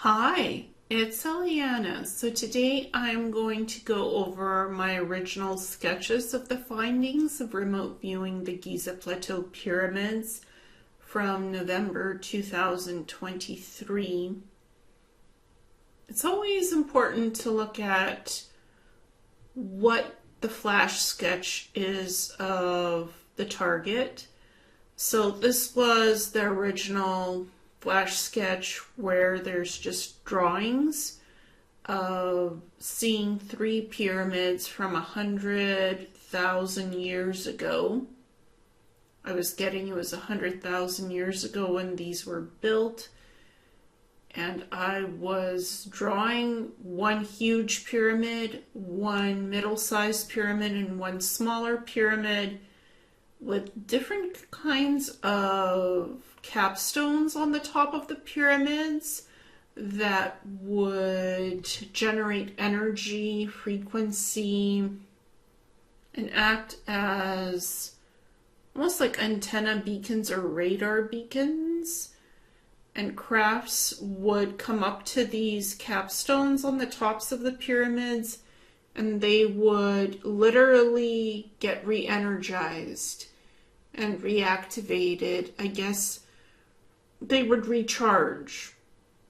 Hi, it's Ileana. So today I'm going to go over my original sketches of the findings of remote viewing the Giza Plateau Pyramids from November 2023. It's always important to look at what the flash sketch is of the target. So this was the original flash sketch where there's just drawings of seeing three pyramids from 100,000 years ago. I was getting it was 100,000 years ago when these were built, and I was drawing one huge pyramid, one middle-sized pyramid, and one smaller pyramid with different kinds of capstones on the top of the pyramids that would generate energy, frequency, and act as almost like antenna beacons or radar beacons. And crafts would come up to these capstones on the tops of the pyramids, and they would literally get re-energized and reactivated. I guess they would recharge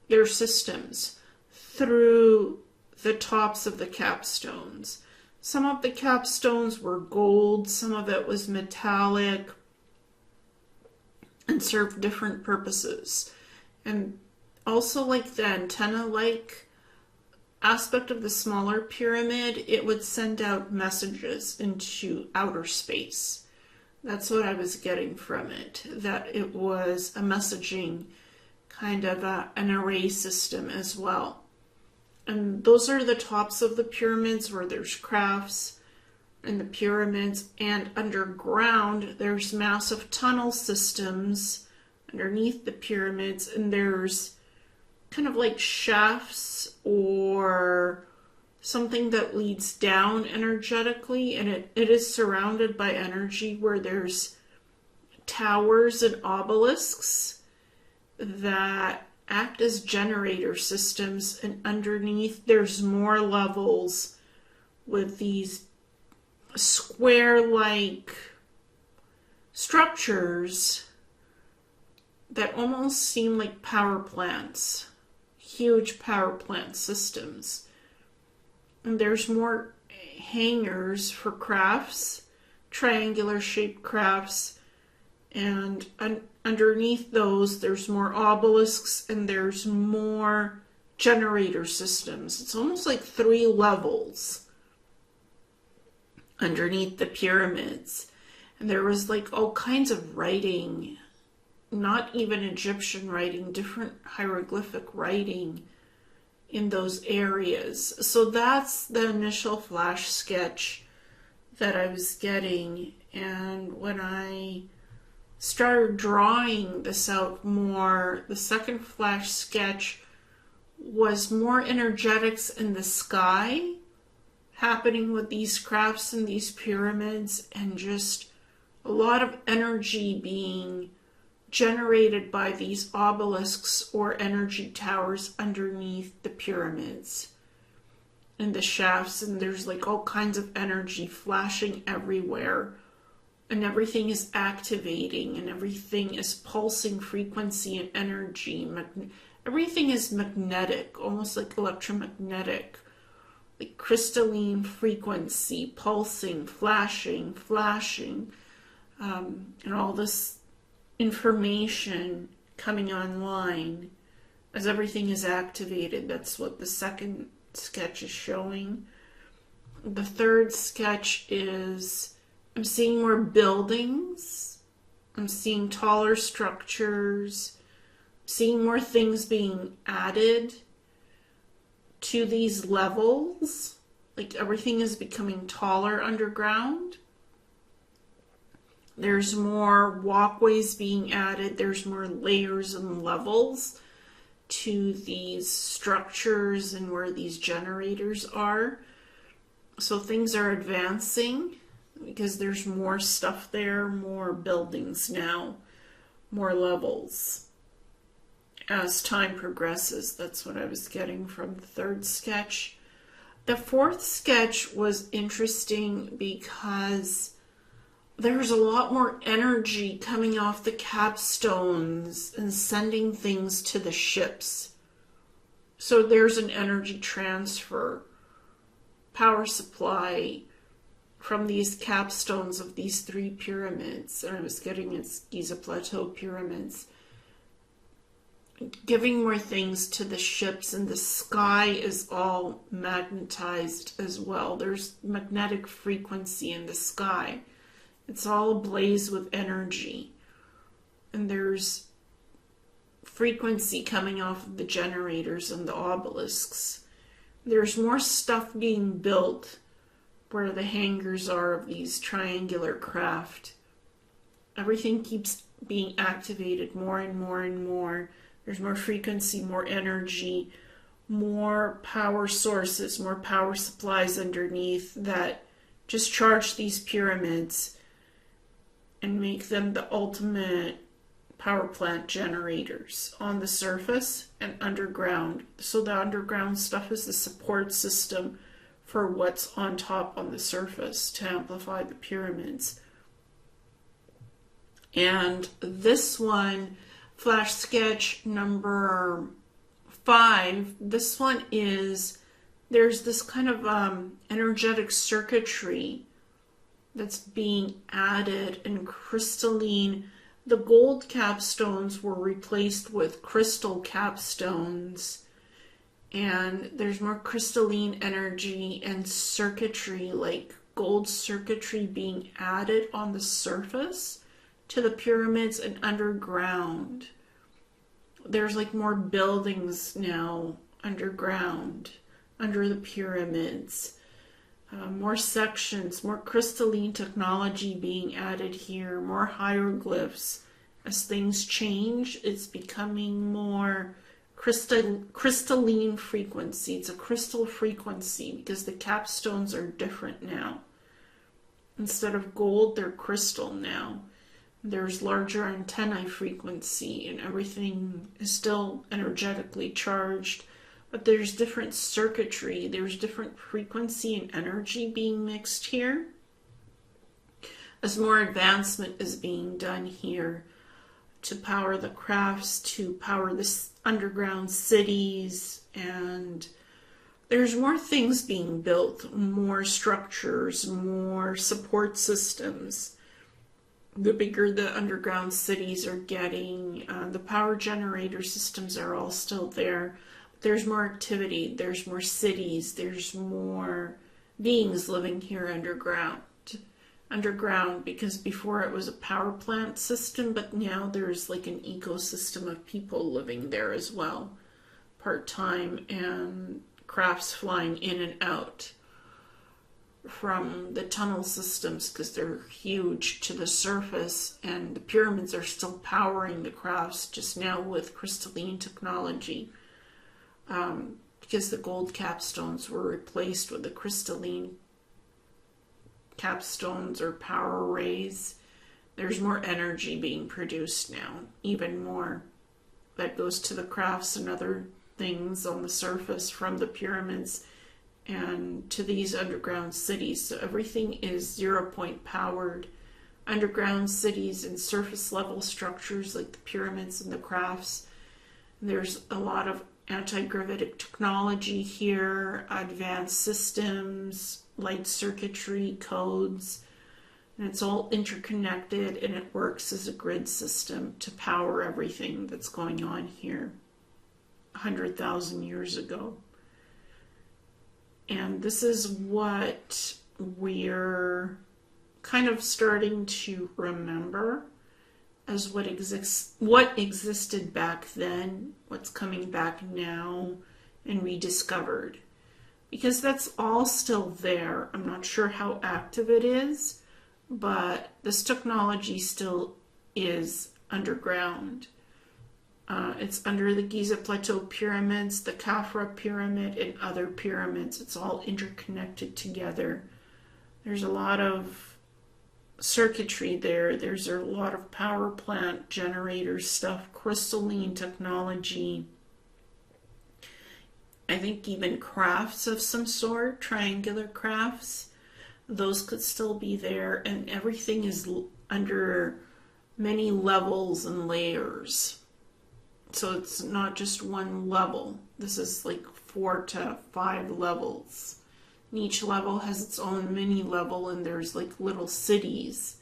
their systems through the tops of the capstones. Some of the capstones were gold, some of it was metallic, and served different purposes. And also, like the antenna-like aspect of the smaller pyramid, it would send out messages into outer space. That's what I was getting from it, that it was a messaging kind of an array system as well. And those are the tops of the pyramids where there's crafts in the pyramids, and underground there's massive tunnel systems underneath the pyramids, and there's kind of like shafts or something that leads down energetically, and it is surrounded by energy where there's towers and obelisks that act as generator systems, and underneath there's more levels with these square-like structures that almost seem like power plants, huge power plant systems. And there's more hangars for crafts, triangular shaped crafts, and underneath those there's more obelisks and there's more generator systems. It's almost like 3 levels underneath the pyramids. And there was like all kinds of writing, not even Egyptian writing, different hieroglyphic writing in those areas. So that's the initial flash sketch that I was getting. And when I started drawing this out more, the second flash sketch was more energetics in the sky happening with these crafts and these pyramids, and just a lot of energy being generated by these obelisks or energy towers underneath the pyramids and the shafts, and there's like all kinds of energy flashing everywhere, and everything is activating, and everything is pulsing frequency and energy. Everything is magnetic, almost like electromagnetic, like crystalline frequency, pulsing, flashing, and all this information coming online as everything is activated. That's what the second sketch is showing. The third sketch is I'm seeing more buildings, I'm seeing taller structures, seeing more things being added to these levels. Like everything is becoming taller underground. There's more walkways being added. There's more layers and levels to these structures and where these generators are. So things are advancing because there's more stuff there, more buildings now, more levels. as time progresses. That's what I was getting from the third sketch. The fourth sketch was interesting because there's a lot more energy coming off the capstones and sending things to the ships. So there's an energy transfer, power supply from these capstones of these 3 pyramids. And I was getting its Giza Plateau Pyramids, giving more things to the ships, and the sky is all magnetized as well. There's magnetic frequency in the sky. It's all ablaze with energy. And there's frequency coming off of the generators and the obelisks. There's more stuff being built where the hangars are of these triangular craft. Everything keeps being activated more and more and more. There's more frequency, more energy, more power sources, more power supplies underneath that just charge these pyramids and make them the ultimate power plant generators on the surface and underground. So the underground stuff is the support system for what's on top on the surface to amplify the pyramids. And this one, flash sketch number 5, this one is, there's this kind of energetic circuitry that's being added and crystalline. The gold capstones were replaced with crystal capstones, and there's more crystalline energy and circuitry, like gold circuitry being added on the surface to the pyramids and underground. There's like more buildings now underground, under the pyramids. More sections, more crystalline technology being added here, more hieroglyphs. As things change, it's becoming more crystalline frequency. It's a crystal frequency because the capstones are different now. Instead of gold, they're crystal now. There's larger antennae frequency, and everything is still energetically charged. But there's different circuitry, there's different frequency and energy being mixed here. As more advancement is being done here to power the crafts, to power the underground cities, and there's more things being built, more structures, more support systems. The bigger the underground cities are getting, the power generator systems are all still there. There's more activity, there's more cities, there's more beings living here underground. Underground, because before it was a power plant system, but now there's like an ecosystem of people living there as well, part-time, and crafts flying in and out from the tunnel systems because they're huge to the surface, and the pyramids are still powering the crafts just now with crystalline technology. Because the gold capstones were replaced with the crystalline capstones or power arrays. There's more energy being produced now, even more. That goes to the crafts and other things on the surface from the pyramids and to these underground cities. So everything is 0-point powered. Underground cities and surface level structures like the pyramids and the crafts. There's a lot of anti-gravitic technology here, advanced systems, light circuitry, codes, and it's all interconnected, and it works as a grid system to power everything that's going on here 100,000 years ago. And this is what we're kind of starting to remember as what existed back then, what's coming back now, and rediscovered. Because that's all still there. I'm not sure how active it is, but this technology still is underground. It's under the Giza Plateau Pyramids, the Khafre Pyramid, and other pyramids. It's all interconnected together. There's a lot of circuitry there. There's a lot of power plant generator stuff, crystalline technology. I think even crafts of some sort, triangular crafts, those could still be there. And everything is under many levels and layers. So it's not just one level. This is like 4 to 5 levels. And each level has its own mini level, and there's like little cities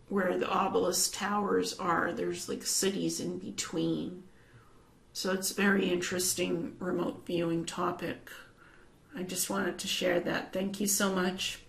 where the obelisk towers are. There's like cities in between. So it's a very interesting remote viewing topic. I just wanted to share that. Thank you so much.